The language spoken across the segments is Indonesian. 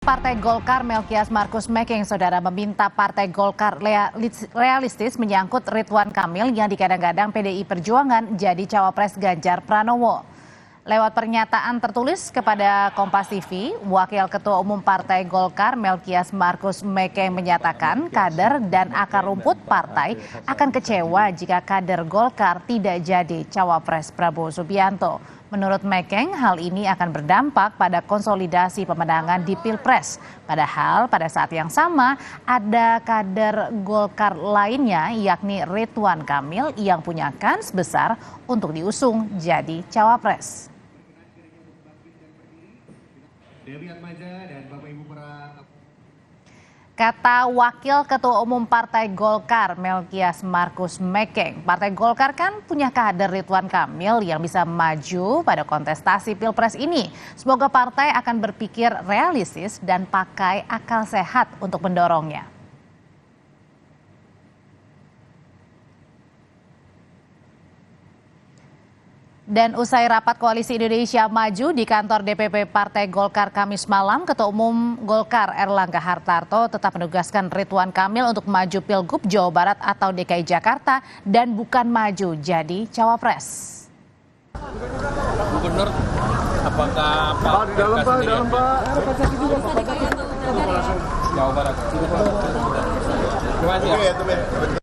Partai Golkar Melkias Markus Mekeng, saudara, meminta Partai Golkar realistis menyangkut Ridwan Kamil yang digadang-gadang PDI Perjuangan jadi cawapres Ganjar Pranowo. Lewat pernyataan tertulis kepada Kompas TV, Wakil Ketua Umum Partai Golkar Melkias Markus Mekeng menyatakan kader dan akar rumput partai akan kecewa jika kader Golkar tidak jadi cawapres Prabowo Subianto. Menurut Mekeng, hal ini akan berdampak pada konsolidasi pemenangan di Pilpres. Padahal pada saat yang sama ada kader Golkar lainnya yakni Ridwan Kamil yang punya kans besar untuk diusung jadi cawapres. Kata Wakil Ketua Umum Partai Golkar Melkias Markus Mekeng, Partai Golkar kan punya kader Ridwan Kamil yang bisa maju pada kontestasi Pilpres ini. Semoga partai akan berpikir realistis dan pakai akal sehat untuk mendorongnya. Dan usai rapat Koalisi Indonesia Maju di kantor DPP Partai Golkar Kamis malam, Ketua Umum Golkar Erlangga Hartarto tetap menugaskan Ridwan Kamil untuk maju Pilgub Jawa Barat atau DKI Jakarta dan bukan maju jadi cawapres. Gubernur, apakah Pak di dalam Pak, Jawa Barat? Terima kasih.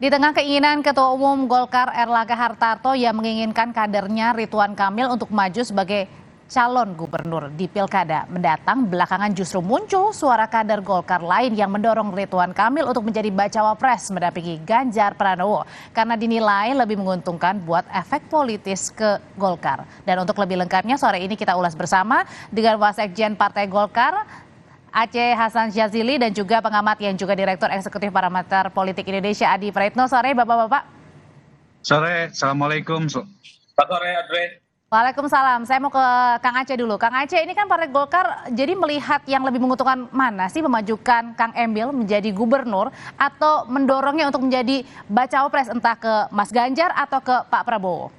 Di tengah keinginan Ketua Umum Golkar Erlangga Hartarto yang menginginkan kadernya Ridwan Kamil untuk maju sebagai calon gubernur di Pilkada mendatang, belakangan justru muncul suara kader Golkar lain yang mendorong Ridwan Kamil untuk menjadi bacawa pres mendampingi Ganjar Pranowo karena dinilai lebih menguntungkan buat efek politis ke Golkar. Dan untuk lebih lengkapnya sore ini kita ulas bersama dengan Wasekjen Partai Golkar Aceh Hasan Syazili dan juga pengamat yang juga Direktur Eksekutif Parameter Politik Indonesia Adi Praitno. Sore Bapak-Bapak. Sore, Assalamualaikum. Pak Sore, Adre. Waalaikumsalam. Saya mau ke Kang Aceh dulu. Kang Aceh, ini kan Partai Golkar jadi melihat yang lebih menguntungkan mana sih, memajukan Kang Emil menjadi gubernur atau mendorongnya untuk menjadi bacawa pres entah ke Mas Ganjar atau ke Pak Prabowo?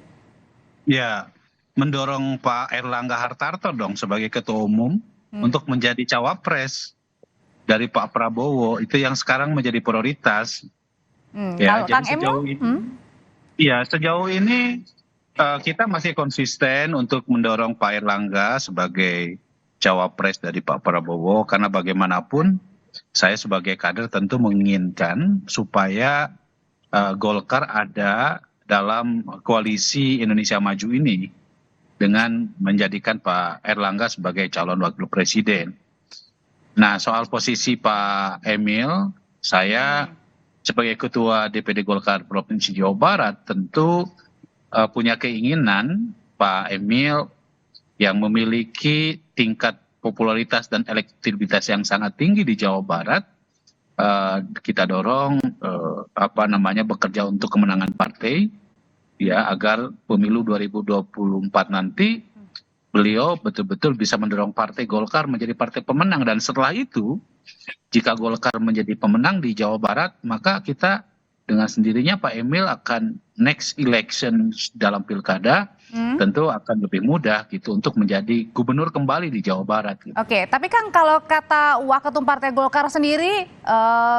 Ya, mendorong Pak Erlangga Hartarto dong sebagai ketua umum untuk menjadi cawapres dari Pak Prabowo, itu yang sekarang menjadi prioritas. Ya, Kalau jadi Kang sejauh Emil? ini, ya sejauh ini kita masih konsisten untuk mendorong Pak Erlangga sebagai cawapres dari Pak Prabowo karena bagaimanapun saya sebagai kader tentu menginginkan supaya Golkar ada dalam koalisi Indonesia Maju ini dengan menjadikan Pak Erlangga sebagai calon wakil presiden. Nah, soal posisi Pak Emil, saya sebagai Ketua DPD Golkar Provinsi Jawa Barat tentu punya keinginan Pak Emil yang memiliki tingkat popularitas dan elektabilitas yang sangat tinggi di Jawa Barat, kita dorong bekerja untuk kemenangan partai, ya, agar pemilu 2024 nanti beliau betul-betul bisa mendorong Partai Golkar menjadi partai pemenang. Dan setelah itu, jika Golkar menjadi pemenang di Jawa Barat, maka kita dengan sendirinya Pak Emil akan next election dalam pilkada tentu akan lebih mudah gitu untuk menjadi gubernur kembali di Jawa Barat. Gitu. Oke, tapi kan kalau kata Waketum Partai Golkar sendiri,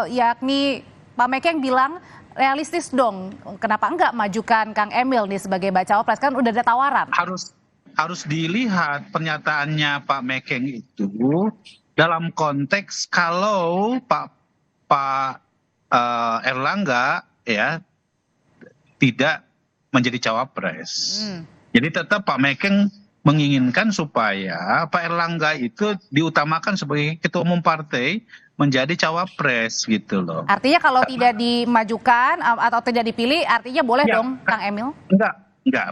yakni Pak Mekeng bilang realistis dong, kenapa enggak majukan Kang Emil nih sebagai bacawa pres, kan udah ada tawaran. Harus dilihat pernyataannya Pak Mekeng itu dalam konteks kalau Pak Erlangga ya tidak menjadi cawapres. Jadi tetap Pak Mekeng menginginkan supaya Pak Erlangga itu diutamakan sebagai ketua umum partai menjadi cawapres gitu loh. Artinya kalau tidak dimajukan atau tidak dipilih, artinya boleh ya, dong Kang Emil? Enggak.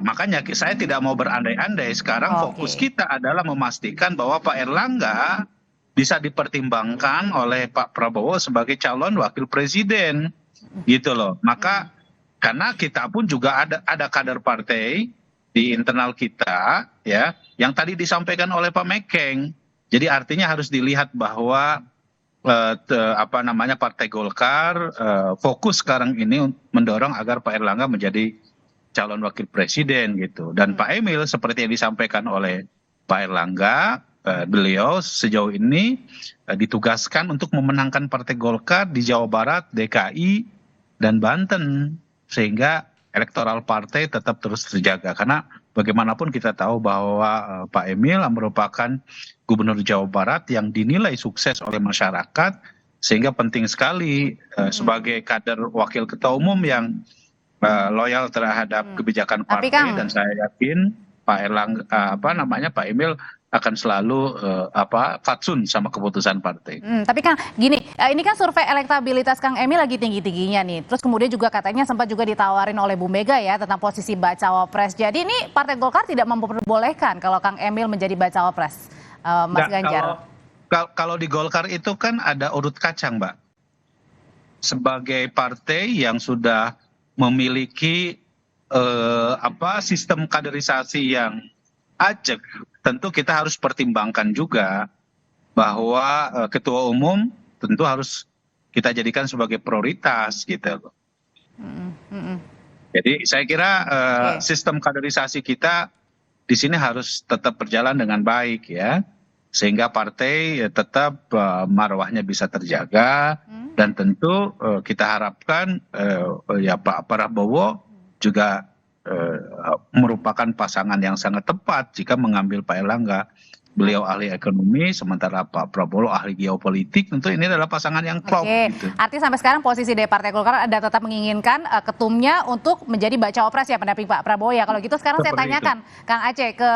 Makanya saya tidak mau berandai-andai. Sekarang fokus kita adalah memastikan bahwa Pak Erlangga bisa dipertimbangkan oleh Pak Prabowo sebagai calon wakil presiden gitu loh. Maka karena kita pun juga ada kader partai di internal kita ya yang tadi disampaikan oleh Pak Mekeng. Jadi artinya harus dilihat bahwa Partai Golkar fokus sekarang ini mendorong agar Pak Erlangga menjadi calon wakil presiden gitu. Dan Pak Emil seperti yang disampaikan oleh Pak Erlangga, beliau sejauh ini ditugaskan untuk memenangkan Partai Golkar di Jawa Barat, DKI, dan Banten, sehingga elektoral partai tetap terus terjaga. Karena bagaimanapun kita tahu bahwa Pak Emil merupakan Gubernur Jawa Barat yang dinilai sukses oleh masyarakat, sehingga penting sekali sebagai kader wakil ketua umum yang loyal terhadap kebijakan Tapi, partai, Kang, dan saya yakin Pak Erlangga, Pak Emil akan selalu fatsun sama keputusan partai. Tapi Kang, gini, ini kan survei elektabilitas Kang Emil lagi tinggi-tingginya nih. Terus kemudian juga katanya sempat juga ditawarin oleh Bu Mega ya tentang posisi bacawa pres. Jadi ini Partai Golkar tidak memperbolehkan kalau Kang Emil menjadi bacawa pres, Mas Ganjar. Kalau di Golkar itu kan ada urut kacang, Mbak. Sebagai partai yang sudah memiliki sistem kaderisasi yang ajak, tentu kita harus pertimbangkan juga bahwa ketua umum tentu harus kita jadikan sebagai prioritas gitu. Jadi saya kira sistem kaderisasi kita di sini harus tetap berjalan dengan baik ya, sehingga partai tetap marwahnya bisa terjaga, dan tentu kita harapkan Pak Prabowo juga merupakan pasangan yang sangat tepat jika mengambil Pak Erlangga. Beliau ahli ekonomi, sementara Pak Prabowo ahli geopolitik. Tentu ini adalah pasangan yang klop. Gitu. Artinya sampai sekarang posisi dari Partai Golkar ada tetap menginginkan ketumnya untuk menjadi bacawa pres ya, pendamping Pak Prabowo ya. Kalau gitu sekarang saya tanyakan Kang Aceh ke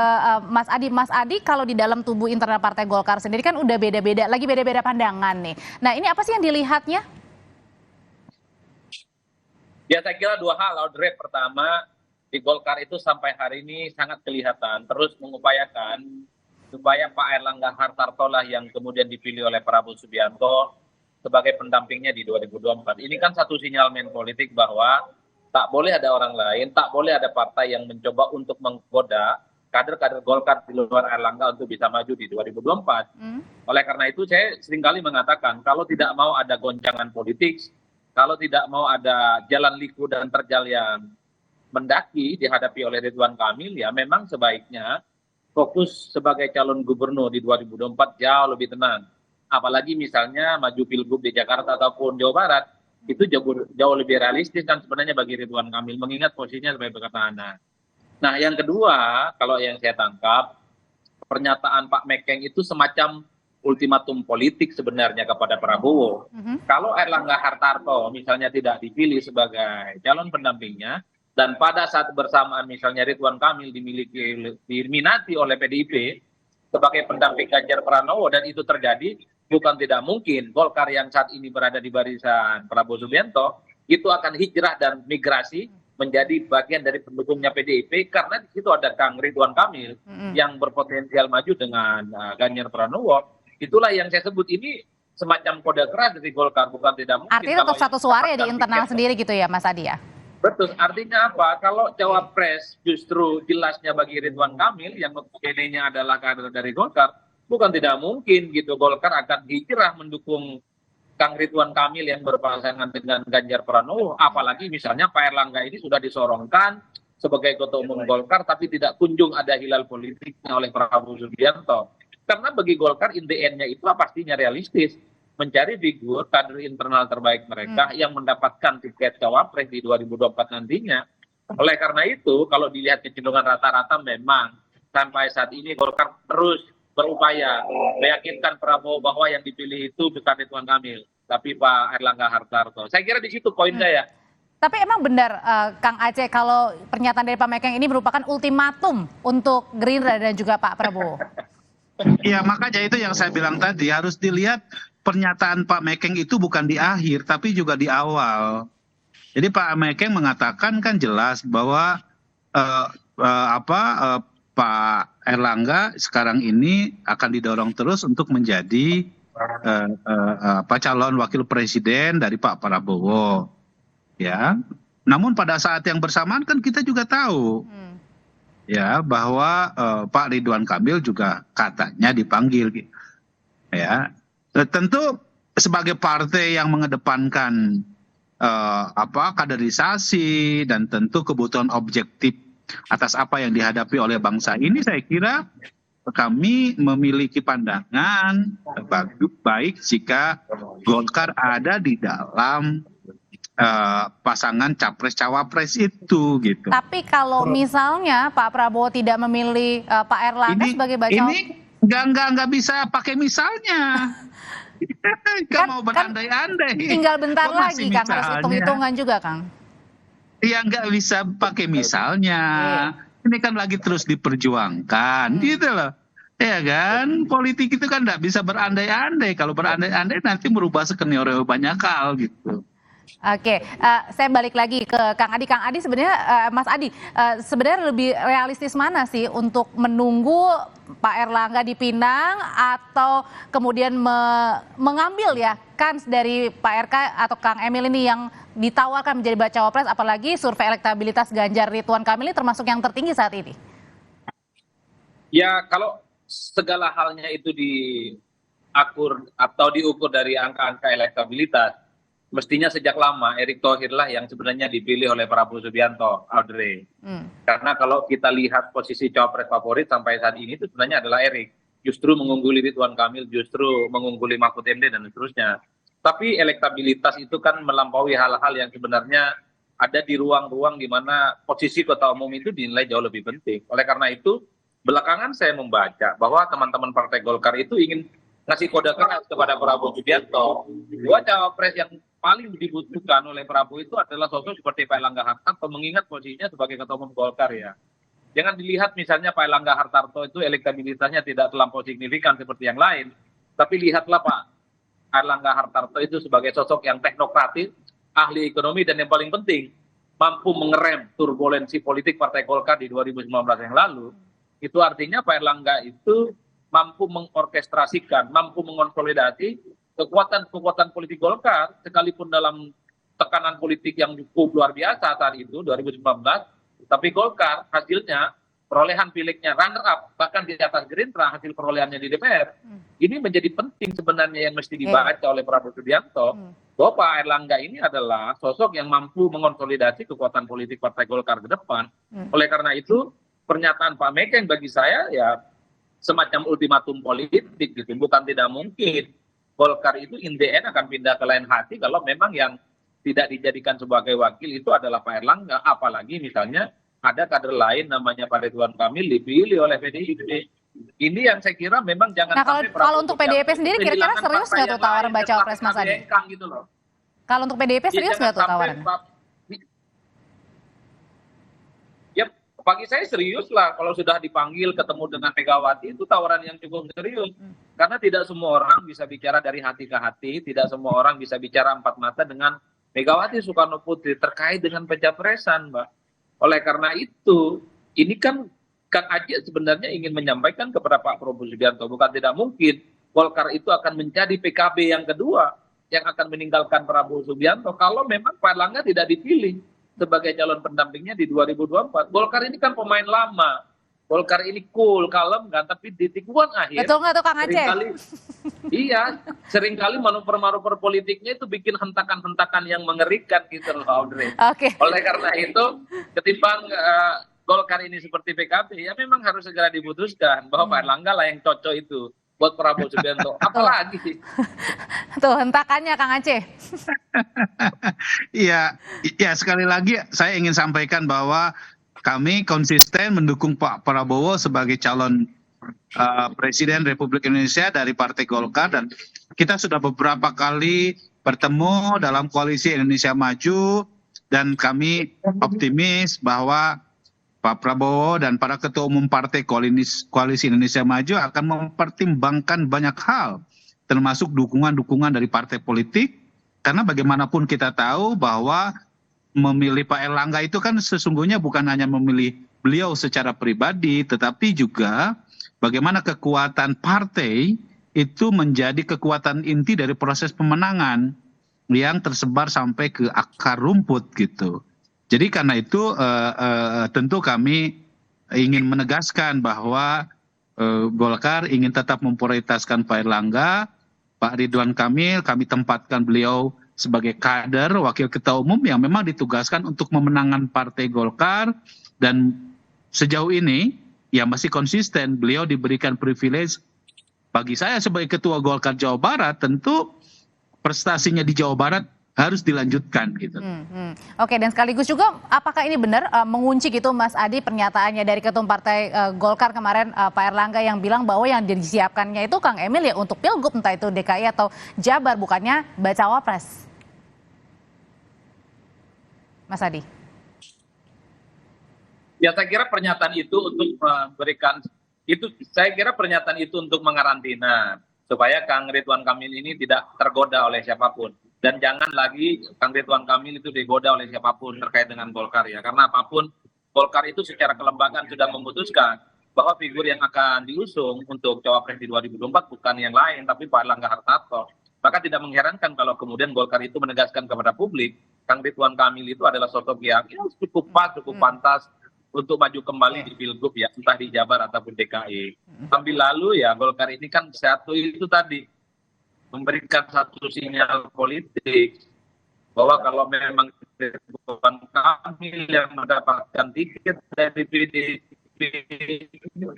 Mas Adi. Mas Adi, kalau di dalam tubuh internal Partai Golkar sendiri kan udah beda-beda pandangan nih. Nah ini apa sih yang dilihatnya? Ya saya kira dua hal, Audrey. Pertama, di Golkar itu sampai hari ini sangat kelihatan terus mengupayakan supaya Pak Erlangga Hartarto lah yang kemudian dipilih oleh Prabowo Subianto sebagai pendampingnya di 2024. Ini kan satu sinyalmen politik bahwa tak boleh ada orang lain, tak boleh ada partai yang mencoba untuk menggoda kader-kader Golkar di luar Erlangga untuk bisa maju di 2024. Oleh karena itu saya seringkali mengatakan kalau tidak mau ada goncangan politik, kalau tidak mau ada jalan liku dan terjal yang mendaki dihadapi oleh Ridwan Kamil, ya memang sebaiknya fokus sebagai calon gubernur di 2024 jauh lebih tenang. Apalagi misalnya maju pilgub di Jakarta ataupun Jawa Barat, itu jauh lebih realistis kan sebenarnya bagi Ridwan Kamil, mengingat posisinya sebagai petahana. Nah yang kedua, kalau yang saya tangkap, pernyataan Pak Mekeng itu semacam ultimatum politik sebenarnya kepada Prabowo. Kalau Erlangga Hartarto misalnya tidak dipilih sebagai calon pendampingnya, dan pada saat bersamaan misalnya Ridwan Kamil diminati oleh PDIP sebagai pendamping Ganjar Pranowo, dan itu terjadi, bukan tidak mungkin Golkar yang saat ini berada di barisan Prabowo Subianto itu akan hijrah dan migrasi menjadi bagian dari pendukungnya PDIP, karena di situ ada Kang Ridwan Kamil yang berpotensial maju dengan Ganjar Pranowo. Itulah yang saya sebut ini semacam kode keras dari Golkar, bukan tidak mungkin. Artinya tetap satu suara ya di internal sendiri gitu ya Mas Adi ya? Betul, artinya apa? Kalau cawapres justru jelasnya bagi Ridwan Kamil yang notabene-nya adalah kader dari Golkar, bukan tidak mungkin gitu Golkar akan hijrah mendukung Kang Ridwan Kamil yang berpasangan dengan Ganjar Pranowo. Apalagi misalnya Pak Erlangga ini sudah disorongkan sebagai ketua umum Golkar, tapi tidak kunjung ada hilal politiknya oleh Prabowo Subianto. Karena bagi Golkar in the end-nya itu pastinya realistis, mencari figur kader internal terbaik mereka yang mendapatkan tiket cawapres di 2024 nantinya. Oleh karena itu, kalau dilihat kecenderungan rata-rata memang sampai saat ini Golkar terus berupaya meyakinkan Prabowo bahwa yang dipilih itu bukan Ridwan Kamil, tapi Pak Erlangga Hartarto. Saya kira di situ poin saya. Tapi emang benar Kang Aceh kalau pernyataan dari Pak Mekeng ini merupakan ultimatum untuk Gerindra dan juga Pak Prabowo? Ya makanya itu yang saya bilang tadi, harus dilihat pernyataan Pak Mekeng itu bukan di akhir tapi juga di awal. Jadi Pak Mekeng mengatakan kan jelas bahwa Pak Erlangga sekarang ini akan didorong terus untuk menjadi calon wakil presiden dari Pak Prabowo. Ya. Namun pada saat yang bersamaan kan kita juga tahu ya bahwa Pak Ridwan Kamil juga katanya dipanggil. Ya. Tentu sebagai partai yang mengedepankan kaderisasi dan tentu kebutuhan objektif atas apa yang dihadapi oleh bangsa ini, saya kira kami memiliki pandangan baik jika Golkar ada di dalam pasangan capres-cawapres itu gitu. Tapi kalau misalnya Pak Prabowo tidak memilih Pak Erlangga sebagai bacawa, ini nggak bisa pakai misalnya. Nggak mau berandai-andai. tinggal bentar Kok lagi masih Kang, harus misalnya? hitung-hitungan juga Kang. Iya, nggak bisa pakai misalnya. Ini kan lagi terus diperjuangkan, gitu loh. Ya kan, politik itu kan nggak bisa berandai-andai. Kalau berandai-andai nanti merubah skenario banyak hal gitu. Oke, saya balik lagi ke Kang Adi. Kang Adi sebenarnya, Mas Adi, sebenarnya lebih realistis mana sih untuk menunggu Pak Erlangga dipinang atau kemudian mengambil ya kans dari Pak RK atau Kang Emil ini yang ditawarkan menjadi bacawa pres, apalagi survei elektabilitas Ganjar Ridwan Kamil ini termasuk yang tertinggi saat ini? Ya, kalau segala halnya itu diakur atau diukur dari angka-angka elektabilitas, mestinya sejak lama Erick Thohir lah yang sebenarnya dipilih oleh Prabowo Subianto, Audrey. Karena kalau kita lihat posisi cawapres favorit sampai saat ini itu sebenarnya adalah Erick. Justru mengungguli Ridwan Kamil, justru mengungguli Mahfud MD dan seterusnya. Tapi elektabilitas itu kan melampaui hal-hal yang sebenarnya ada di ruang-ruang di mana posisi ketua umum itu dinilai jauh lebih penting. Oleh karena itu, belakangan saya membaca bahwa teman-teman Partai Golkar itu ingin ngasih kode keras kepada Prabowo Subianto. Dua cawapres yang paling dibutuhkan oleh Prabowo itu adalah sosok seperti Pak Erlangga Hartarto, mengingat posisinya sebagai ketua umum Golkar ya. Jangan dilihat misalnya Pak Erlangga Hartarto itu elektabilitasnya tidak terlampau signifikan seperti yang lain, tapi lihatlah Pak Erlangga Hartarto itu sebagai sosok yang teknokratis, ahli ekonomi, dan yang paling penting mampu mengerem turbulensi politik Partai Golkar di 2019 yang lalu. Itu artinya Pak Erlangga itu mampu mengorkestrasikan, mampu mengonsolidasi kekuatan-kekuatan politik Golkar, sekalipun dalam tekanan politik yang cukup luar biasa saat itu 2019, tapi Golkar hasilnya perolehan pileknya runner up, bahkan di atas Gerindra hasil perolehannya di DPR. Ini menjadi penting sebenarnya yang mesti dibaca oleh Prabowo Subianto, bahwa Pak Erlangga ini adalah sosok yang mampu mengonsolidasi kekuatan politik Partai Golkar ke depan. Oleh karena itu, pernyataan Pak Mekeng bagi saya ya semacam ultimatum politik gitu. Bukan tidak mungkin Golkar itu in the end akan pindah ke lain hati kalau memang yang tidak dijadikan sebagai wakil itu adalah Pak Erlangga, apalagi misalnya ada kader lain namanya Pak Ridwan Kamil dipilih oleh PDIP. Ini yang saya kira memang jangan sampai kalau untuk PDIP sendiri kira-kira serius nggak tuh tawaran bacawa pres Mas Adi? Gitu loh. Kalau untuk PDIP serius nggak tuh tawaran? Ya, bagi saya serius lah kalau sudah dipanggil ketemu dengan Megawati, itu tawaran yang cukup serius. Karena tidak semua orang bisa bicara dari hati ke hati, tidak semua orang bisa bicara empat mata dengan Megawati Soekarno Putri terkait dengan pencapresan, Mbak. Oleh karena itu, ini kan Kang Ajit sebenarnya ingin menyampaikan kepada Pak Prabowo Subianto, bukan tidak mungkin Golkar itu akan menjadi PKB yang kedua yang akan meninggalkan Prabowo Subianto kalau memang Pak Erlangga tidak dipilih sebagai calon pendampingnya di 2024. Golkar ini kan pemain lama. Golkar ini cool, kalem kan, tapi di tikungan akhir. Betul nggak tuh Kang Aceh? Iya, seringkali manuver-manuver politiknya itu bikin hentakan-hentakan yang mengerikan gitu loh, Audrey. Oleh karena itu, ketimbang Golkar ini seperti PKB, ya memang harus segera diputuskan bahwa Pak Erlangga lah yang cocok itu buat Prabowo Subianto. Apalagi sih? Tuh hentakannya Kang Aceh. Iya, ya sekali lagi saya ingin sampaikan bahwa kami konsisten mendukung Pak Prabowo sebagai calon Presiden Republik Indonesia dari Partai Golkar, dan kita sudah beberapa kali bertemu dalam koalisi Indonesia Maju, dan kami optimis bahwa Pak Prabowo dan para ketua umum partai koalisi Indonesia Maju akan mempertimbangkan banyak hal, termasuk dukungan-dukungan dari partai politik, karena bagaimanapun kita tahu bahwa memilih Pak Erlangga itu kan sesungguhnya bukan hanya memilih beliau secara pribadi, tetapi juga bagaimana kekuatan partai itu menjadi kekuatan inti dari proses pemenangan yang tersebar sampai ke akar rumput gitu. Jadi karena itu tentu kami ingin menegaskan bahwa Golkar ingin tetap memprioritaskan Pak Erlangga, Pak Ridwan Kamil, kami tempatkan beliau sebagai kader wakil ketua umum yang memang ditugaskan untuk memenangkan Partai Golkar, dan sejauh ini ya masih konsisten. Beliau diberikan privilege. Bagi saya sebagai Ketua Golkar Jawa Barat, tentu prestasinya di Jawa Barat harus dilanjutkan gitu. Oke, dan sekaligus juga apakah ini benar mengunci gitu Mas Adi pernyataannya dari Ketum Partai Golkar kemarin Pak Erlangga yang bilang bahwa yang disiapkannya itu Kang Emil ya untuk Pilgub entah itu DKI atau Jabar bukannya bacawa pres. Mas Adi. Ya saya kira pernyataan itu untuk memberikan saya kira pernyataan itu untuk mengarantina supaya Kang Ridwan Kamil ini tidak tergoda oleh siapapun. Dan jangan lagi Kang Ridwan Kamil itu digoda oleh siapapun terkait dengan Golkar ya. Karena apapun Golkar itu secara kelembagaan sudah memutuskan bahwa figur yang akan diusung untuk cawapres di 2024 bukan yang lain tapi Pak Erlangga Hartarto. Maka tidak mengherankan kalau kemudian Golkar itu menegaskan kepada publik Kang Ridwan Kamil itu adalah sosok yang cukup pas, cukup pantas untuk maju kembali di Pilgub ya, entah di Jabar ataupun DKI. Sambil lalu ya Golkar ini kan satu itu tadi memberikan satu sinyal politik bahwa kalau memang Ridwan Kamil yang mendapatkan tiket dari PDIP,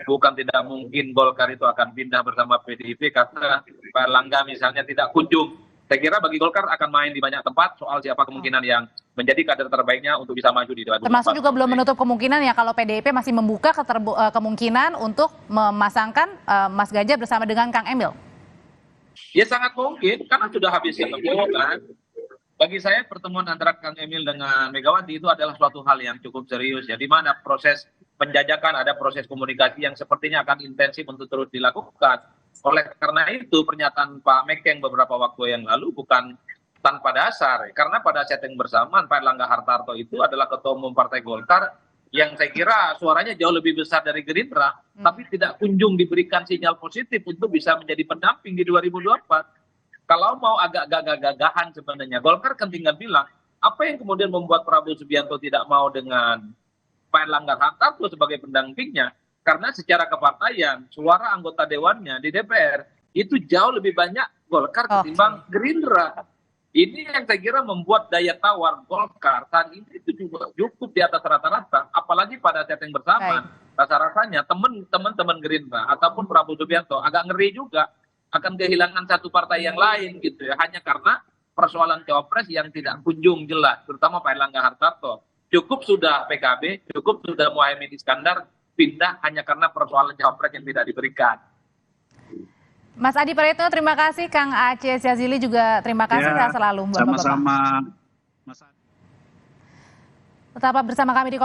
bukan tidak mungkin Golkar itu akan pindah bersama PDIP karena Pak Erlangga misalnya tidak kunjung. Saya kira bagi Golkar akan main di banyak tempat soal siapa kemungkinan yang menjadi kader terbaiknya untuk bisa maju di 2024. Termasuk juga belum menutup kemungkinan ya kalau PDIP masih membuka kemungkinan untuk memasangkan Mas Ganjar bersama dengan Kang Emil. Ya sangat mungkin karena sudah habis ketemu kan. Bagi saya pertemuan antara Kang Emil dengan Megawati itu adalah suatu hal yang cukup serius ya, di mana proses penjajakan ada proses komunikasi yang sepertinya akan intensif untuk terus dilakukan. Oleh karena itu pernyataan Pak Mekeng beberapa waktu yang lalu bukan tanpa dasar, karena pada setting bersamaan Pak Erlangga Hartarto itu adalah ketua umum Partai Golkar yang saya kira suaranya jauh lebih besar dari Gerindra, tapi tidak kunjung diberikan sinyal positif untuk bisa menjadi pendamping di 2024. Kalau mau agak gagah-gagahan sebenarnya, Golkar kan tinggal bilang, apa yang kemudian membuat Prabowo Subianto tidak mau dengan Pak Erlangga Hartarto sebagai pendampingnya? Karena secara kepartaian, suara anggota dewannya di DPR itu jauh lebih banyak Golkar ketimbang Gerindra. Ini yang saya kira membuat daya tawar Golkar saat ini itu juga cukup di atas rata-rata. Apalagi pada setting bersamaan, rasa-rasanya teman-teman Gerindra ataupun Prabowo Subianto agak ngeri juga akan kehilangan satu partai yang lain gitu ya. Hanya karena persoalan cawapres yang tidak kunjung jelas, terutama Pak Erlangga Hartarto. Cukup sudah PKB, cukup sudah Muhaimin Iskandar pindah hanya karena persoalan cawapres yang tidak diberikan. Mas Adi Praetno terima kasih, Kang Aceh Syazili juga terima kasih selalu. Sama-sama. Tetap bersama kami di